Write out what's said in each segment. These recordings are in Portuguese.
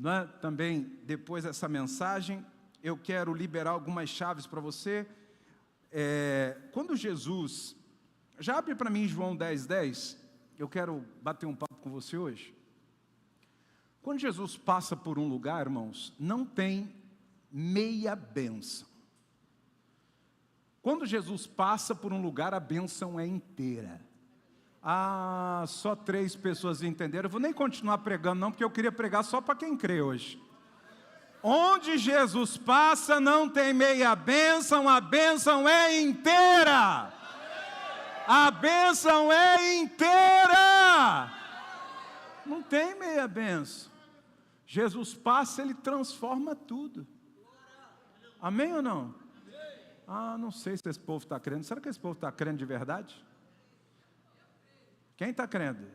Não é? Também, depois dessa mensagem, eu quero liberar algumas chaves para você. Quando Jesus... Já abre para mim João 10:10. Eu quero bater um papo com você hoje. Quando Jesus passa por um lugar, irmãos, não tem meia bênção. Quando Jesus passa por um lugar, a bênção é inteira. Ah, só 3 pessoas entenderam. Eu vou nem continuar pregando não, porque eu queria pregar só para quem crê hoje. Onde Jesus passa não tem meia bênção, a bênção é inteira. A bênção é inteira. Não tem meia bênção. Jesus passa, Ele transforma tudo. Amém ou não? Ah, não sei se esse povo está crendo. Será que esse povo está crendo de verdade? Quem está crendo?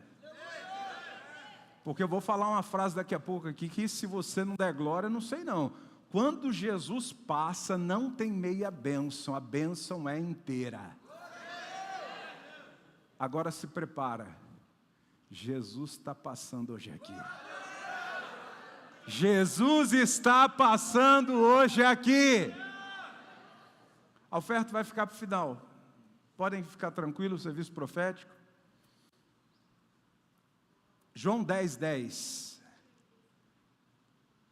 Porque eu vou falar uma frase daqui a pouco aqui, que se você não der glória, não sei não. Quando Jesus passa, não tem meia bênção, a bênção é inteira. Agora se prepara. Jesus está passando hoje aqui. Jesus está passando hoje aqui. A oferta vai ficar para o final. Podem ficar tranquilos, serviço profético. João 10:10.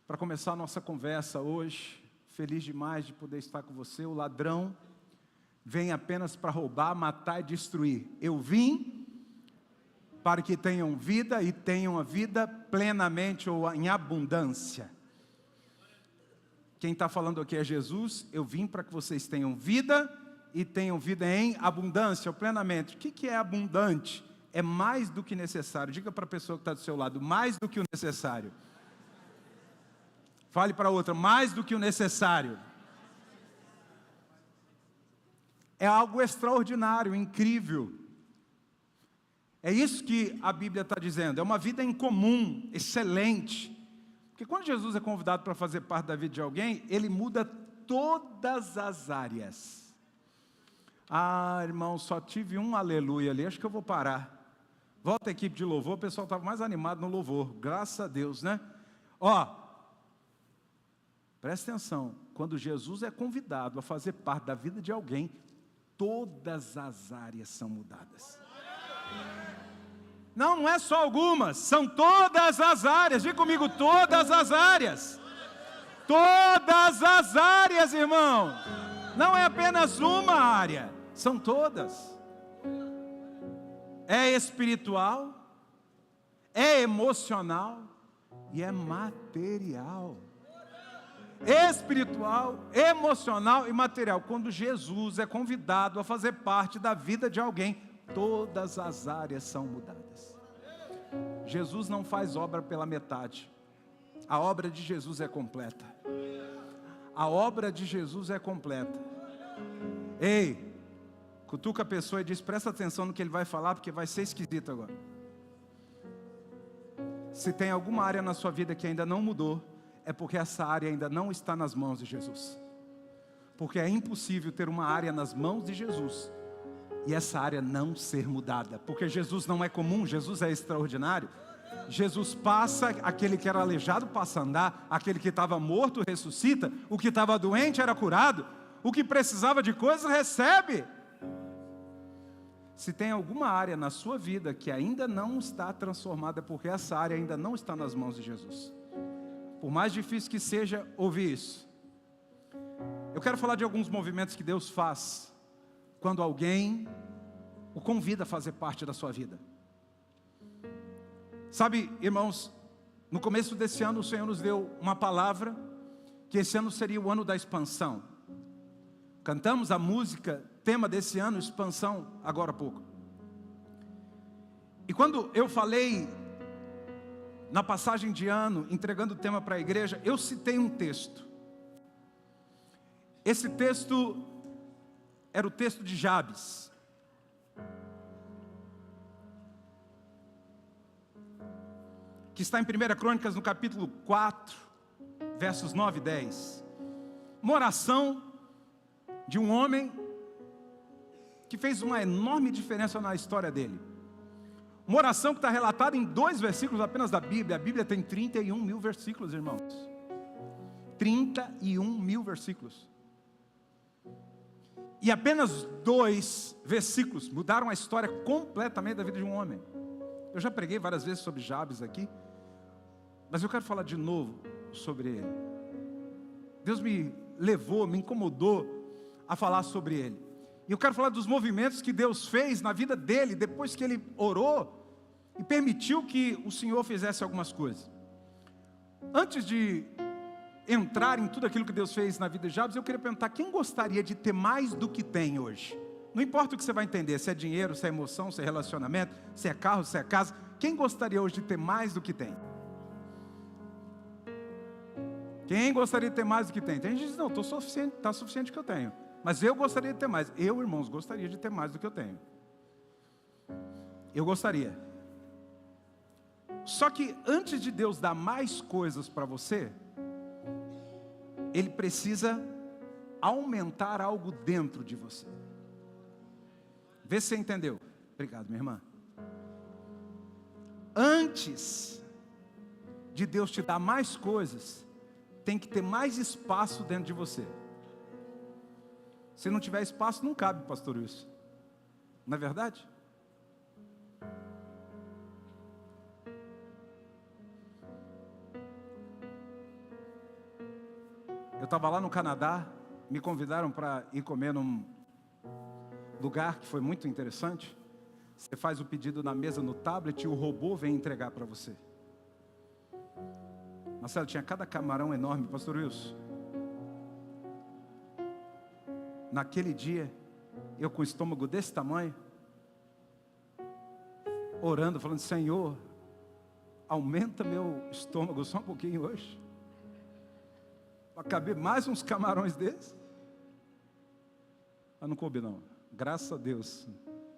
Para começar a nossa conversa hoje, feliz demais de poder estar com você. O ladrão vem apenas para roubar, matar e destruir. Eu vim para que tenham vida e tenham a vida plenamente ou em abundância. Quem está falando aqui é Jesus. Eu vim para que vocês tenham vida e tenham vida em abundância ou plenamente. O que é abundante? É mais do que necessário. Diga para a pessoa que está do seu lado, mais do que o necessário. Fale para a outra, mais do que o necessário. É algo extraordinário, incrível. É isso que a Bíblia está dizendo. É uma vida em comum, excelente. Porque quando Jesus é convidado para fazer parte da vida de alguém, Ele muda todas as áreas. Ah, irmão, só tive um aleluia ali, acho que eu vou parar. Volta a equipe de louvor, o pessoal estava mais animado no louvor, graças a Deus, né? Presta atenção, quando Jesus é convidado a fazer parte da vida de alguém, todas as áreas são mudadas. Não é só algumas, são todas as áreas. Diga comigo, todas as áreas. Todas as áreas, irmão. Não é apenas uma área, são todas. É espiritual, é emocional e é material. Espiritual, emocional e material. Quando Jesus é convidado a fazer parte da vida de alguém, todas as áreas são mudadas. Jesus não faz obra pela metade. A obra de Jesus é completa. A obra de Jesus é completa. Ei, cutuca a pessoa e diz, presta atenção no que ele vai falar, porque vai ser esquisito agora. Se tem alguma área na sua vida que ainda não mudou, é porque essa área ainda não está nas mãos de Jesus. Porque é impossível ter uma área nas mãos de Jesus e essa área não ser mudada. Porque Jesus não é comum, Jesus é extraordinário. Jesus passa, aquele que era aleijado passa a andar, aquele que estava morto ressuscita, o que estava doente era curado, o que precisava de coisas recebe. Se tem alguma área na sua vida que ainda não está transformada, é porque essa área ainda não está nas mãos de Jesus. Por mais difícil que seja ouvir isso, eu quero falar de alguns movimentos que Deus faz quando alguém o convida a fazer parte da sua vida. Sabe, irmãos, no começo desse ano o Senhor nos deu uma palavra, que esse ano seria o ano da expansão. Cantamos a música, tema desse ano, expansão, agora há pouco. E quando eu falei na passagem de ano, entregando o tema para a igreja, eu citei um texto. Esse texto era o texto de Jabes. Que está em 1 Crônicas, no capítulo 4, versos 9 e 10. Uma oração de um homem que fez uma enorme diferença na história dele. Uma oração que está relatada em 2 versículos apenas da Bíblia. A Bíblia tem 31 mil versículos, irmãos. 31 mil versículos. E apenas 2 versículos mudaram a história completamente da vida de um homem. Eu já preguei várias vezes sobre Jabes aqui, mas eu quero falar de novo sobre ele. Deus me levou, me incomodou a falar sobre ele. E eu quero falar dos movimentos que Deus fez na vida dele, depois que ele orou e permitiu que o Senhor fizesse algumas coisas. Antes de entrar em tudo aquilo que Deus fez na vida de Jabes, eu queria perguntar: quem gostaria de ter mais do que tem hoje? Não importa o que você vai entender, se é dinheiro, se é emoção, se é relacionamento, se é carro, se é casa. Quem gostaria hoje de ter mais do que tem? Quem gostaria de ter mais do que tem? Tem gente que diz: não, estou suficiente, está suficiente o que eu tenho. Mas eu gostaria de ter mais. Eu, irmãos, gostaria de ter mais do que eu tenho. Eu gostaria. Só que antes de Deus dar mais coisas para você, Ele precisa aumentar algo dentro de você. Vê se você entendeu. Obrigado, minha irmã. Antes de Deus te dar mais coisas, tem que ter mais espaço dentro de você. Se não tiver espaço, não cabe, pastor Wilson. Não é verdade? Eu estava lá no Canadá, me convidaram para ir comer num lugar que foi muito interessante. Você faz o pedido na mesa no tablet e o robô vem entregar para você. Marcelo, tinha cada camarão enorme, pastor Wilson. Naquele dia, eu com o estômago desse tamanho, orando, falando: Senhor, aumenta meu estômago só um pouquinho hoje, para caber mais uns camarões desses. Mas não coube não, graças a Deus.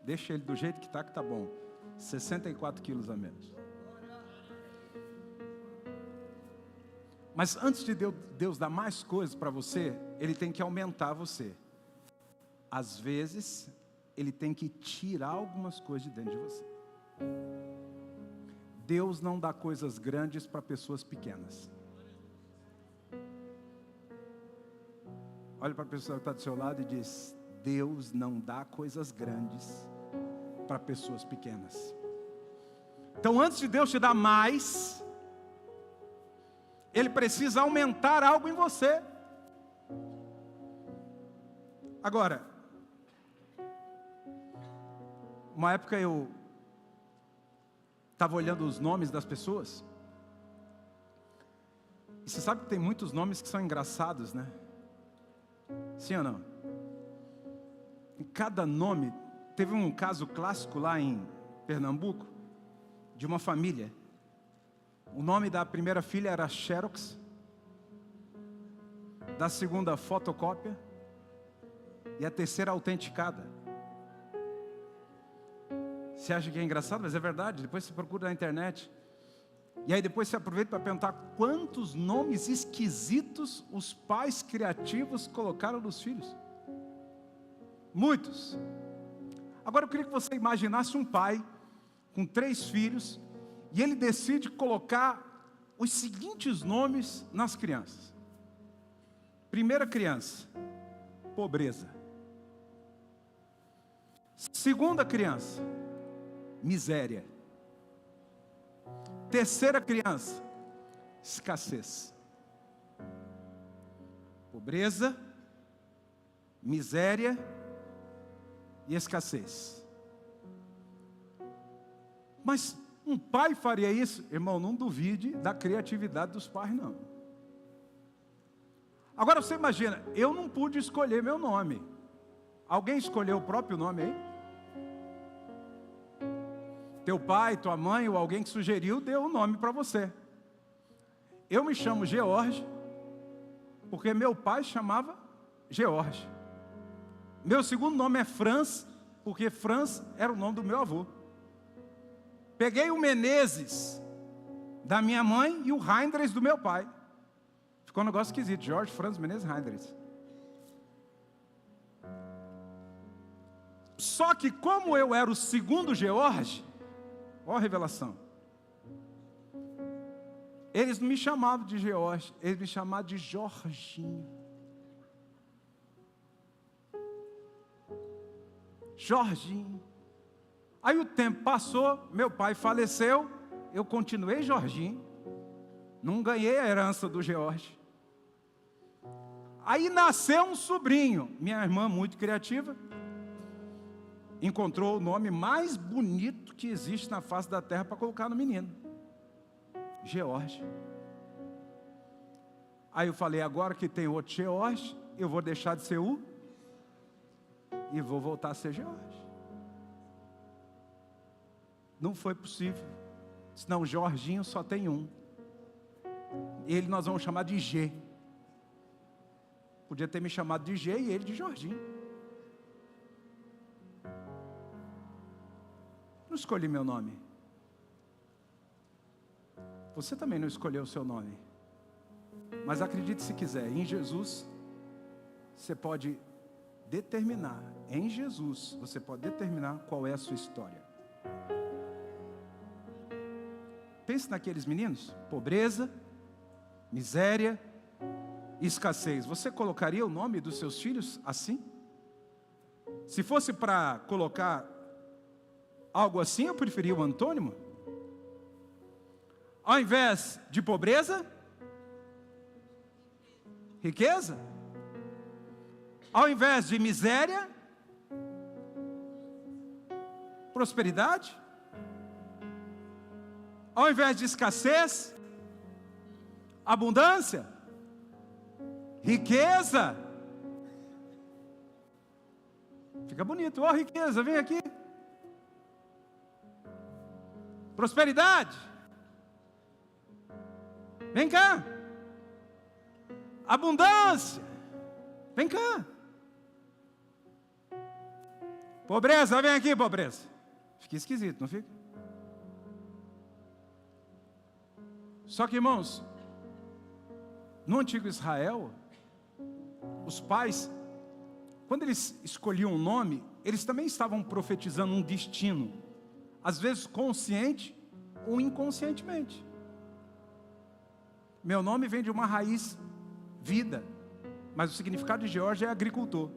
Deixa ele do jeito que está bom. 64 quilos a menos. Mas antes de Deus dar mais coisas para você, Ele tem que aumentar você. Às vezes, Ele tem que tirar algumas coisas de dentro de você. Deus não dá coisas grandes para pessoas pequenas. Olha para a pessoa que está do seu lado e diz: Deus não dá coisas grandes para pessoas pequenas. Então, antes de Deus te dar mais, Ele precisa aumentar algo em você. Agora, uma época eu estava olhando os nomes das pessoas, e você sabe que tem muitos nomes que são engraçados, né? Sim ou não? Em cada nome, teve um caso clássico lá em Pernambuco, de uma família. O nome da primeira filha era Xerox, da segunda fotocópia, e a terceira autenticada. Você acha que é engraçado? Mas é verdade. Depois você procura na internet. E aí depois você aproveita para perguntar quantos nomes esquisitos os pais criativos colocaram nos filhos. Muitos. Agora eu queria que você imaginasse um pai com 3 filhos, e ele decide colocar os seguintes nomes nas crianças. Primeira criança: pobreza. Segunda criança: miséria. Terceira criança: escassez. Pobreza, miséria e escassez. Mas um pai faria isso? Irmão, não duvide da criatividade dos pais, não. Agora você imagina, eu não pude escolher meu nome. Alguém escolheu o próprio nome aí? Teu pai, tua mãe ou alguém que sugeriu deu o nome para você. Eu me chamo George, porque meu pai chamava George. Meu segundo nome é Franz, porque Franz era o nome do meu avô. Peguei o Menezes da minha mãe e o Reindres do meu pai. Ficou um negócio esquisito: Jorge, Franz, Menezes, Reindres. Só que como eu era o segundo George, Olha a revelação. Eles não me chamavam de George, eles me chamavam de Jorginho. Jorginho. Aí o tempo passou, meu pai faleceu, eu continuei Jorginho. Não ganhei a herança do George. Aí nasceu um sobrinho, minha irmã muito criativa, encontrou o nome mais bonito que existe na face da terra para colocar no menino. George. Aí eu falei, agora que tem outro George, eu vou deixar de ser o e vou voltar a ser George. Não foi possível. Senão Jorginho só tem um. Ele nós vamos chamar de G. Podia ter me chamado de G e ele de Jorginho. Não escolhi meu nome. Você também não escolheu o seu nome. Mas acredite se quiser, em Jesus, você pode determinar, em Jesus, você pode determinar qual é a sua história. Pense naqueles meninos, pobreza, miséria e escassez. Você colocaria o nome dos seus filhos assim? Se fosse para colocar algo assim, eu preferia o antônimo. Ao invés de pobreza, riqueza. Ao invés de miséria, prosperidade. Ao invés de escassez, abundância, riqueza. Fica bonito. Ó, riqueza, vem aqui. Prosperidade. Vem cá. Abundância. Vem cá. Pobreza, vem aqui, pobreza. Fica esquisito, não fica? Só que, irmãos, no antigo Israel, os pais, quando eles escolhiam um nome, eles também estavam profetizando um destino, às vezes consciente ou inconscientemente. Meu nome vem de uma raiz vida, mas o significado de George é agricultor.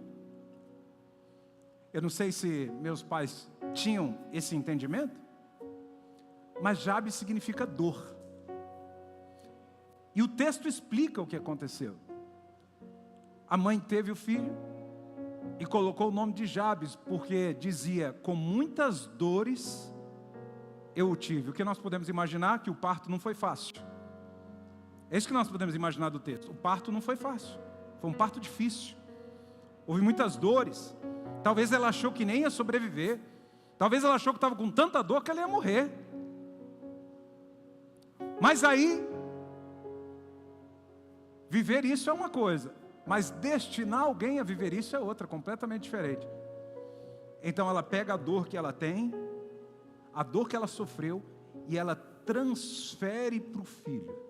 Eu não sei se meus pais tinham esse entendimento, mas Jabes significa dor. E o texto explica o que aconteceu. A mãe teve o filho e colocou o nome de Jabes, porque dizia, com muitas dores eu o tive. O que nós podemos imaginar? Que o parto não foi fácil. É isso que nós podemos imaginar do texto. O parto não foi fácil. Foi um parto difícil. Houve muitas dores. Talvez ela achou que nem ia sobreviver. Talvez ela achou que estava com tanta dor que ela ia morrer. Mas aí, viver isso é uma coisa, mas destinar alguém a viver isso é outra, completamente diferente. Então ela pega a dor que ela tem, a dor que ela sofreu, e ela transfere para o filho.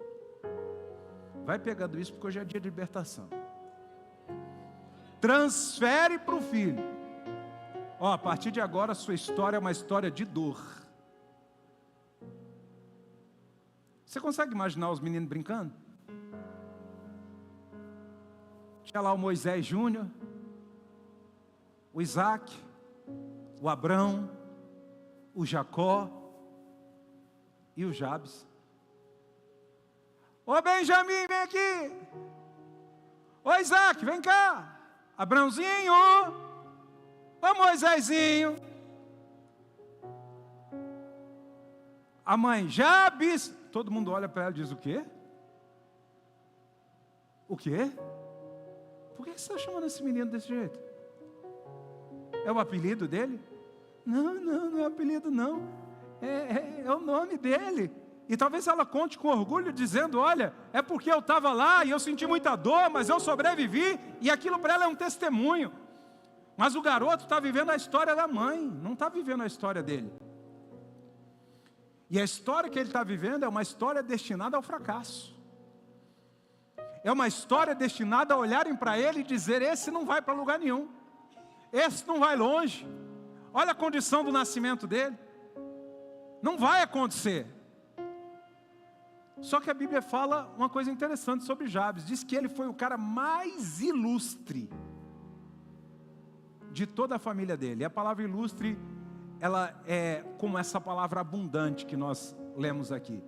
Vai pegando isso, porque hoje é dia de libertação. Transfere para o filho. Ó, a partir de agora a sua história é uma história de dor. Você consegue imaginar os meninos brincando? Tinha lá o Moisés Júnior, o Isaac, o Abrão, o Jacó e o Jabes. Ô Benjamim, vem aqui. Ô Isaac, vem cá. Abrãozinho. Ô Moisésinho. A mãe, Jabes. Todo mundo olha para ela e diz, o quê? O quê? Por que você está chamando esse menino desse jeito? É o apelido dele? Não é apelido não. É o nome dele. E talvez ela conte com orgulho dizendo, olha, é porque eu estava lá e eu senti muita dor, mas eu sobrevivi. E aquilo para ela é um testemunho. Mas o garoto está vivendo a história da mãe, não está vivendo a história dele. E a história que ele está vivendo é uma história destinada ao fracasso. É uma história destinada a olharem para ele e dizer, esse não vai para lugar nenhum. Esse não vai longe. Olha a condição do nascimento dele. Não vai acontecer. Só que a Bíblia fala uma coisa interessante sobre Jabes. Diz que ele foi o cara mais ilustre de toda a família dele. E a palavra ilustre, ela é como essa palavra abundante que nós lemos aqui.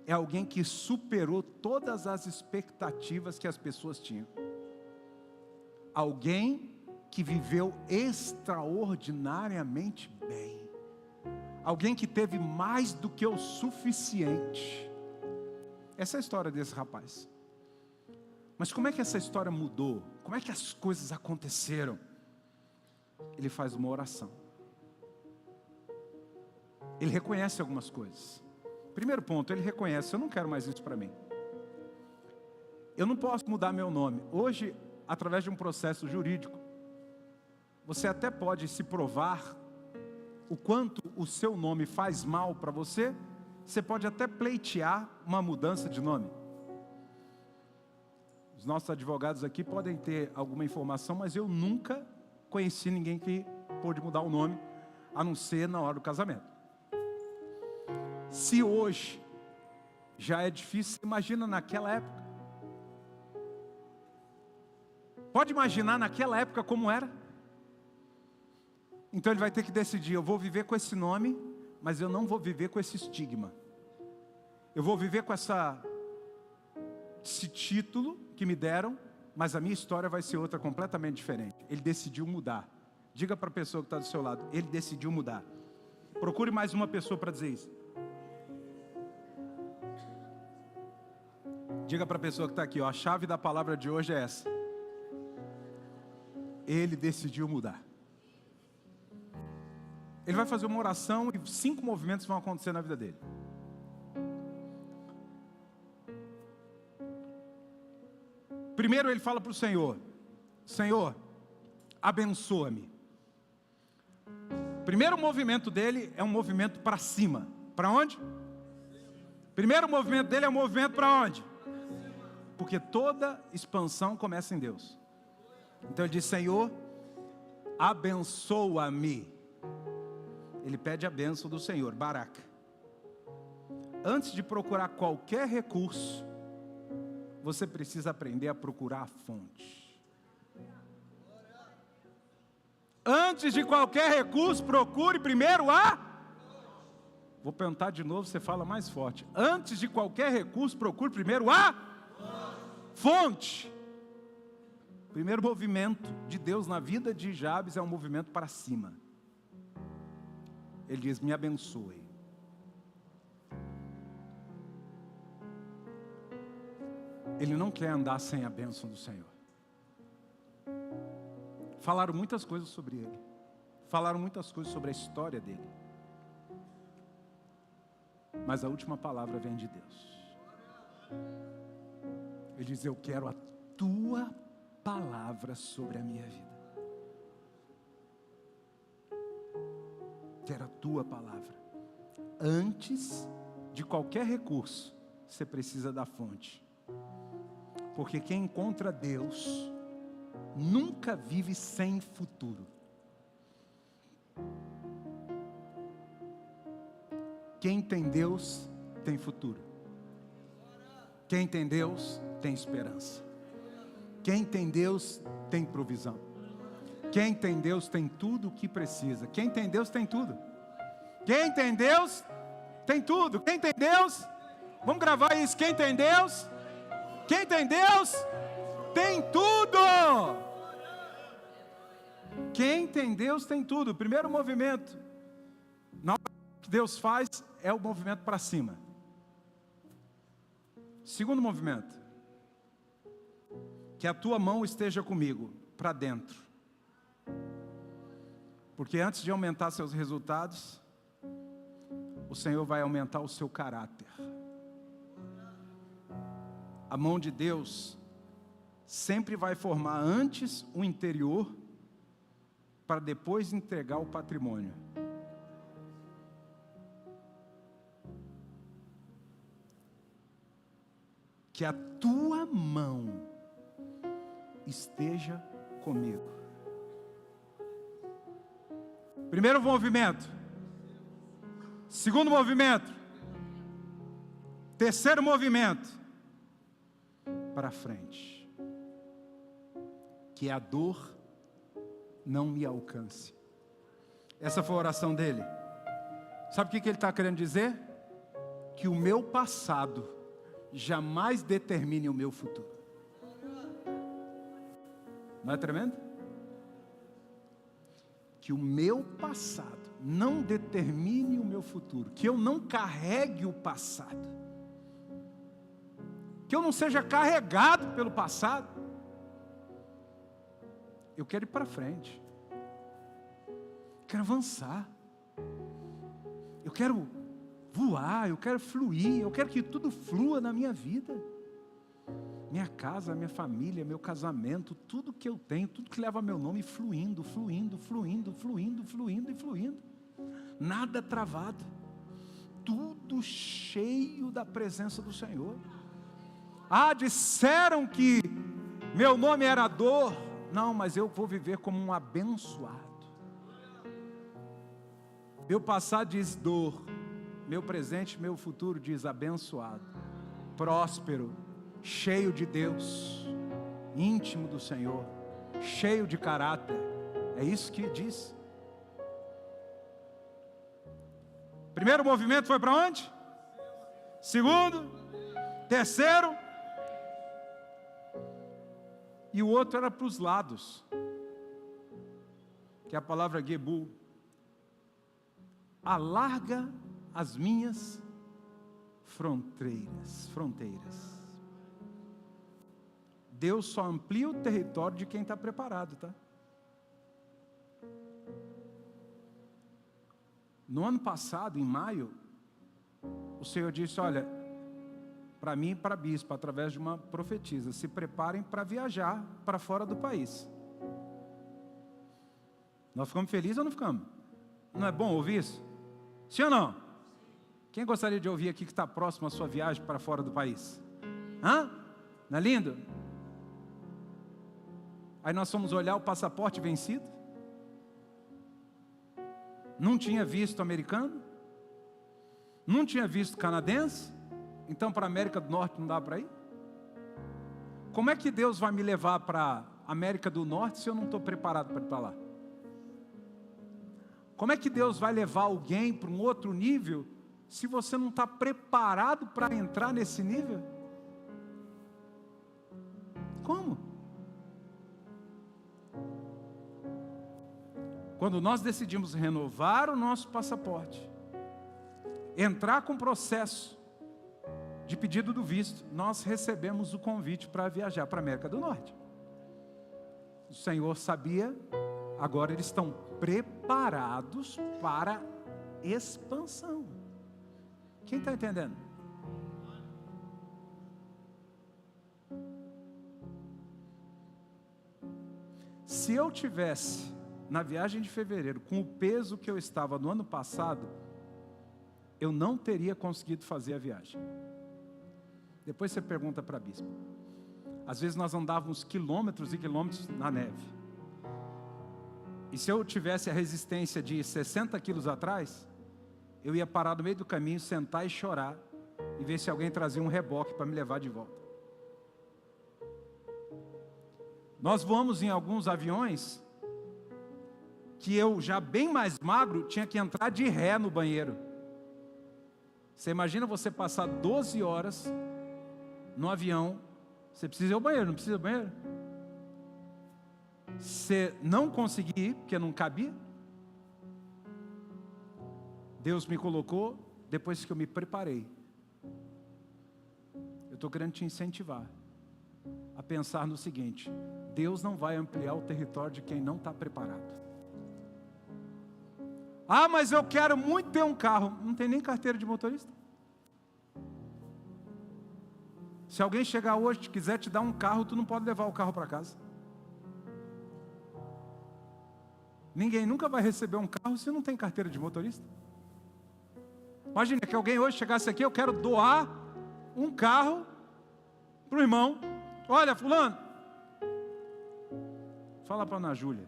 É alguém que superou todas as expectativas que as pessoas tinham. Alguém que viveu extraordinariamente bem. Alguém que teve mais do que o suficiente. Essa é a história desse rapaz. Mas como é que essa história mudou? Como é que as coisas aconteceram? Ele faz uma oração. Ele reconhece algumas coisas. Primeiro ponto, ele reconhece: eu não quero mais isso para mim. Eu não posso mudar meu nome. Hoje, através de um processo jurídico, você até pode se provar o quanto o seu nome faz mal para você. Você pode até pleitear uma mudança de nome. Os nossos advogados aqui podem ter alguma informação, mas eu nunca conheci ninguém que pôde mudar o nome, a não ser na hora do casamento. Se hoje já é difícil, imagina naquela época. Pode imaginar naquela época como era? Então ele vai ter que decidir: eu vou viver com esse nome, mas eu não vou viver com esse estigma. Eu vou viver com esse título que me deram, mas a minha história vai ser outra completamente diferente. Ele decidiu mudar. Diga para a pessoa que está do seu lado: ele decidiu mudar. Procure mais uma pessoa para dizer isso. Diga para a pessoa que está aqui, ó, a chave da palavra de hoje é essa. Ele decidiu mudar. Ele vai fazer uma oração e 5 movimentos vão acontecer na vida dele. Primeiro ele fala para o Senhor: Senhor, abençoa-me. Primeiro movimento dele é um movimento para cima. Para onde? Primeiro movimento dele é um movimento para onde? Porque toda expansão começa em Deus. Então ele diz: Senhor, abençoa-me. Ele pede a bênção do Senhor, Baraca. Antes de procurar qualquer recurso, você precisa aprender a procurar a fonte. Antes de qualquer recurso, procure primeiro a... Vou perguntar de novo, você fala mais forte. Antes de qualquer recurso, procure primeiro a fonte. O primeiro movimento de Deus na vida de Jabes é um movimento para cima. Ele diz: me abençoe. Ele não quer andar sem a bênção do Senhor. Falaram muitas coisas sobre ele. Falaram muitas coisas sobre a história dele. Mas a última palavra vem de Deus. Ele diz: eu quero a tua palavra sobre a minha vida. Quero a tua palavra. Antes de qualquer recurso, você precisa da fonte. Porque quem encontra Deus nunca vive sem futuro. Quem tem Deus tem futuro. Quem tem Deus tem esperança. Quem tem Deus tem provisão. Quem tem Deus tem tudo o que precisa. Quem tem Deus tem tudo. Quem tem Deus tem tudo. Quem tem Deus, vamos gravar isso. Quem tem Deus, quem tem Deus tem tudo. Quem tem Deus tem tudo. O primeiro movimento que Deus faz é o movimento para cima. Segundo movimento: que a tua mão esteja comigo, para dentro. Porque antes de aumentar seus resultados, o Senhor vai aumentar o seu caráter. A mão de Deus sempre vai formar antes o interior, para depois entregar o patrimônio. Que a tua mão esteja comigo. Primeiro movimento: Segundo movimento. Terceiro movimento. Para frente. Que a dor não me alcance. Essa foi a oração dele. Sabe o que ele está querendo dizer? Que o meu passado jamais determine o meu futuro. Não é tremendo? Que o meu passado não determine o meu futuro. Que eu não carregue o passado. Que eu não seja carregado pelo passado. Eu quero ir para frente. Quero avançar. Eu quero voar, eu quero fluir, eu quero que tudo flua na minha vida. Minha casa, minha família, meu casamento, tudo que eu tenho, tudo que leva meu nome fluindo, fluindo, fluindo, fluindo, fluindo e fluindo. Nada travado. Tudo cheio da presença do Senhor. Ah, disseram que meu nome era dor. Não, mas eu vou viver como um abençoado. Meu passado diz dor. Meu presente, meu futuro diz abençoado. Próspero. Cheio de Deus. Íntimo do Senhor. Cheio de caráter. É isso que diz. Primeiro movimento foi para onde? Segundo. Terceiro. E o outro era para os lados. Que é a palavra Gebu. Alarga as minhas fronteiras. Deus só amplia o território de quem está preparado, tá? No ano passado, em maio, o Senhor disse, olha, para mim e para a bispa, através de uma profetisa, se preparem para viajar para fora do país. Nós ficamos felizes ou não ficamos? Não é bom ouvir isso? Sim ou não? Quem gostaria de ouvir aqui que está próximo à sua viagem para fora do país? Hã? Não é lindo? Aí nós fomos olhar o passaporte vencido. Não tinha visto americano. Não tinha visto canadense. Então para a América do Norte não dá para ir? Como é que Deus vai me levar para a América do Norte se eu não estou preparado para ir para lá? Como é que Deus vai levar alguém para um outro nível se você não está preparado para entrar nesse nível? Como? Quando nós decidimos renovar o nosso passaporte, entrar com o processo de pedido do visto, nós recebemos o convite para viajar para a América do Norte. O Senhor sabia, agora eles estão preparados para expansão. Quem está entendendo? Se eu tivesse na viagem de fevereiro com o peso que eu estava no ano passado, eu não teria conseguido fazer a viagem. Depois você pergunta para a bispa. Às vezes nós andávamos quilômetros e quilômetros na neve. E se eu tivesse a resistência de 60 quilos atrás, eu ia parar no meio do caminho, sentar e chorar, e ver se alguém trazia um reboque para me levar de volta. Nós voamos em alguns aviões, que eu, já bem mais magro, tinha que entrar de ré no banheiro. Você imagina você passar 12 horas no avião, você precisa ir ao banheiro, não precisa ir ao banheiro? Você não conseguir ir, porque não cabia. Deus me colocou, depois que eu me preparei. Eu estou querendo te incentivar a pensar no seguinte: Deus não vai ampliar o território de quem não está preparado. Ah, mas eu quero muito ter um carro. Não tem nem carteira de motorista. Se alguém chegar hoje e quiser te dar um carro, tu não pode levar o carro para casa. Ninguém nunca vai receber um carro se não tem carteira de motorista. Imagina que alguém hoje chegasse aqui: eu quero doar um carro para o irmão. Olha, fulano, fala para a Ana Júlia.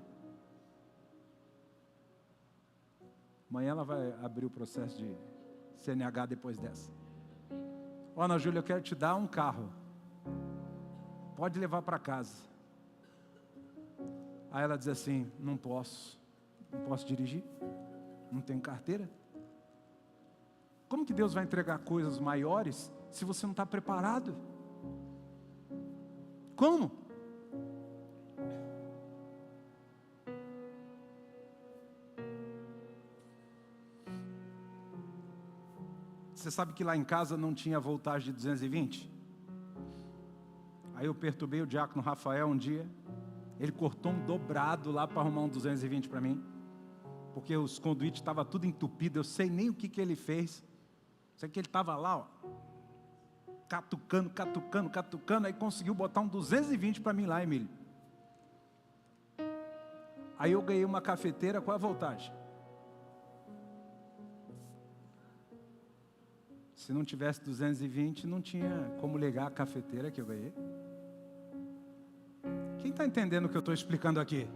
Amanhã ela vai abrir o processo de CNH depois dessa. Ana Júlia, eu quero te dar um carro. Pode levar para casa. Aí ela diz assim, não posso dirigir, não tenho carteira. Como que Deus vai entregar coisas maiores se você não está preparado? Como? Você sabe que lá em casa não tinha voltagem de 220? Aí eu perturbei o diácono Rafael um dia. Ele cortou um dobrado lá para arrumar um 220 para mim. Porque os conduítes estavam tudo entupido. Eu sei nem o que ele fez. Sei que ele estava lá, ó, catucando. Aí conseguiu botar um 220 para mim lá, Emílio. Aí eu ganhei uma cafeteira com a voltagem. Se não tivesse 220, não tinha como ligar a cafeteira que eu ganhei. Quem está entendendo o que eu estou explicando aqui?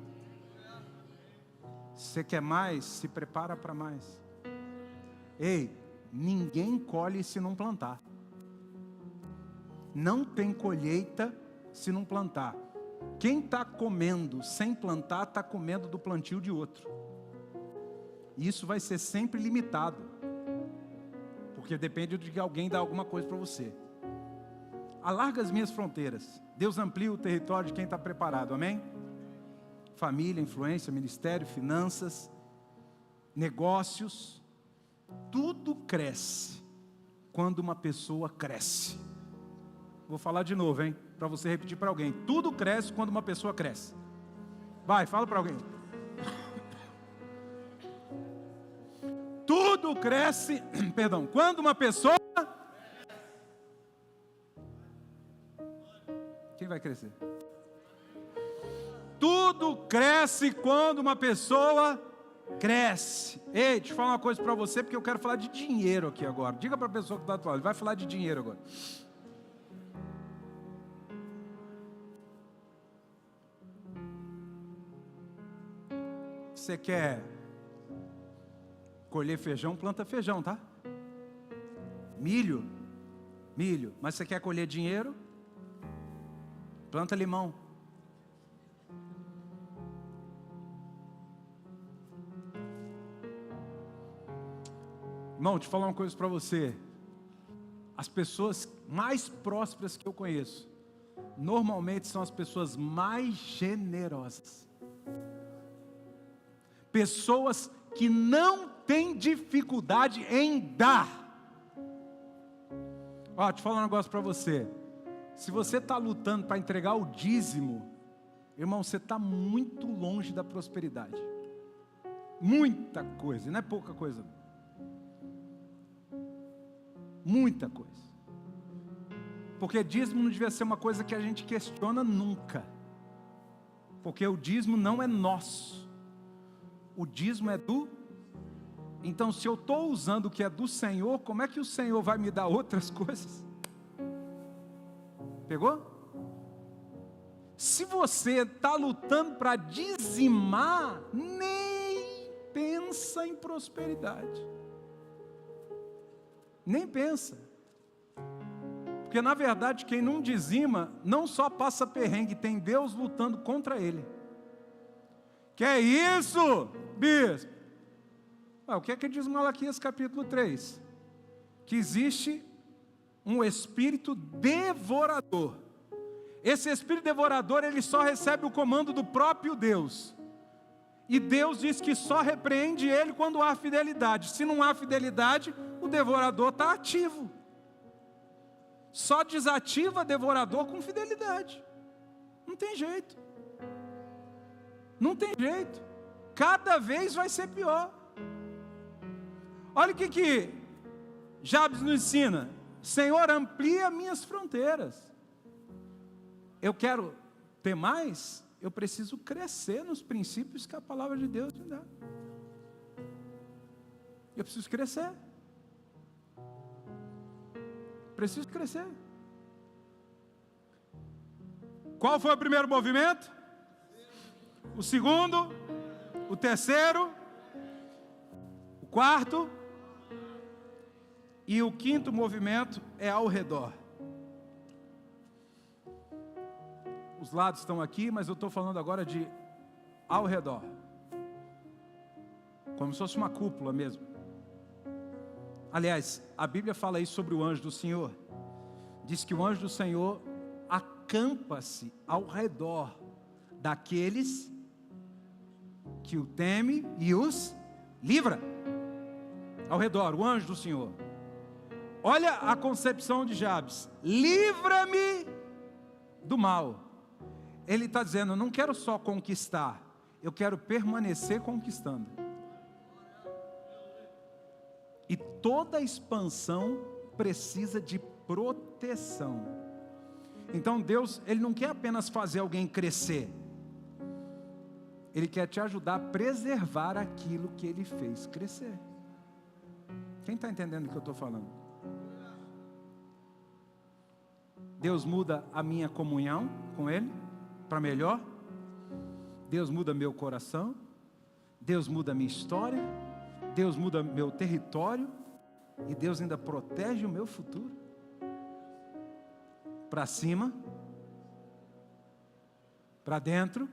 Você quer mais? Se prepara para mais. Ei, ninguém colhe se não plantar. Não tem colheita se não plantar. Quem está comendo sem plantar, está comendo do plantio de outro. E isso vai ser sempre limitado. Porque depende de que alguém dá alguma coisa para você. Alarga as minhas fronteiras. Deus amplia o território de quem está preparado, amém? Família, influência, ministério, finanças, negócios. Tudo cresce quando uma pessoa cresce. Vou falar de novo, hein? Para você repetir para alguém. Tudo cresce quando uma pessoa cresce. Vai, fala para alguém. Tudo cresce, perdão, quando uma pessoa... Quem vai crescer? Tudo cresce quando uma pessoa cresce. Ei, deixa eu falar uma coisa para você, porque eu quero falar de dinheiro aqui agora. Diga para a pessoa que está atual, ele vai falar de dinheiro agora. Você quer colher feijão, planta feijão, tá? Milho. Mas você quer colher dinheiro? Planta limão. Irmão, deixa eu falar uma coisa para você. As pessoas mais prósperas que eu conheço, normalmente são as pessoas mais generosas. Pessoas que não têm dificuldade em dar. Ó, deixa eu falar um negócio para você. Se você está lutando para entregar o dízimo, irmão, você está muito longe da prosperidade. Muita coisa, não é pouca coisa. Muita coisa. Porque dízimo não devia ser uma coisa que a gente questiona nunca. Porque o dízimo não é nosso. O dízimo é do... Então, se eu estou usando o que é do Senhor, como é que o Senhor vai me dar outras coisas? Pegou? Se você está lutando para dizimar, nem pensa em prosperidade. Nem pensa. Porque na verdade quem não dizima, não só passa perrengue, tem Deus lutando contra ele. Que é isso, bispo? O que é que diz Malaquias capítulo 3? Que existe um espírito devorador. Esse espírito devorador, ele só recebe o comando do próprio Deus. E Deus diz que só repreende ele quando há fidelidade. Se não há fidelidade, o devorador está ativo. Só desativa devorador com fidelidade. Não tem jeito. Não tem jeito. Cada vez vai ser pior. Olha o que Jabes nos ensina. Senhor, amplia minhas fronteiras. Eu quero ter mais, eu preciso crescer nos princípios que a palavra de Deus me dá. Eu preciso crescer. Preciso crescer. Qual foi o primeiro movimento? O segundo? O terceiro? O quarto e o quinto movimento é ao redor. Os lados estão aqui, mas eu estou falando agora de ao redor. Como se fosse uma cúpula mesmo. Aliás, a Bíblia fala aí sobre o anjo do Senhor. Diz que o anjo do Senhor acampa-se ao redor daqueles que o temem e os livra. Ao redor, o anjo do Senhor. Olha a concepção de Jabes: livra-me do mal. Ele está dizendo, eu não quero só conquistar, eu quero permanecer conquistando. E toda expansão precisa de proteção. Então Deus, Ele não quer apenas fazer alguém crescer, Ele quer te ajudar a preservar aquilo que Ele fez crescer. Quem está entendendo o que eu estou falando? Deus muda a minha comunhão com Ele para melhor. Deus muda meu coração. Deus muda a minha história. Deus muda meu território. E Deus ainda protege o meu futuro. Para cima, para dentro,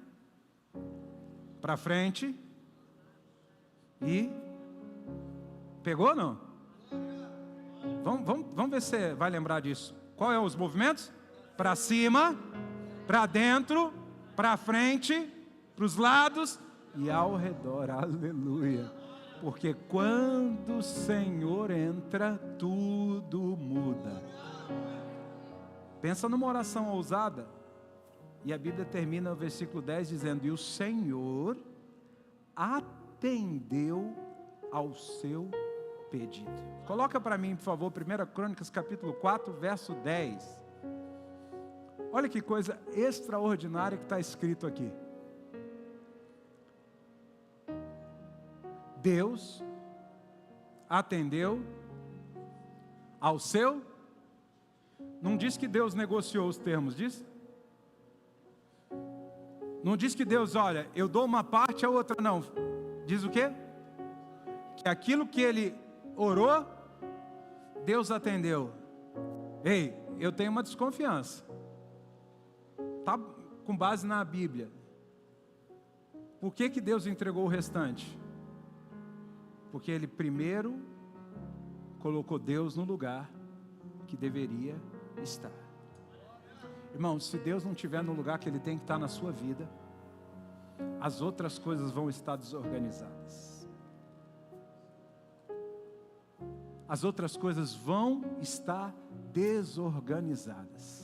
para frente e pegou ou não? Vamos ver se você vai lembrar disso. Qual é os movimentos? Para cima, para dentro, para frente, para os lados e ao redor. Aleluia. Porque quando o Senhor entra, tudo muda. Pensa numa oração ousada. E a Bíblia termina o versículo 10 dizendo: e o Senhor atendeu ao seu pedido. Coloca para mim, por favor, 1 Crônicas capítulo 4, verso 10. Olha que coisa extraordinária que está escrito aqui. Deus atendeu ao seu. Não diz que Deus negociou os termos, diz? Não diz que Deus, olha, eu dou uma parte, a outra não. Diz o quê? Que aquilo que ele orou, Deus atendeu. Ei, eu tenho uma desconfiança. Tá com base na Bíblia. Por que Deus entregou o restante? Porque Ele primeiro colocou Deus no lugar que deveria estar. Irmão, se Deus não estiver no lugar que Ele tem que estar na sua vida, as outras coisas vão estar desorganizadas. As outras coisas vão estar desorganizadas.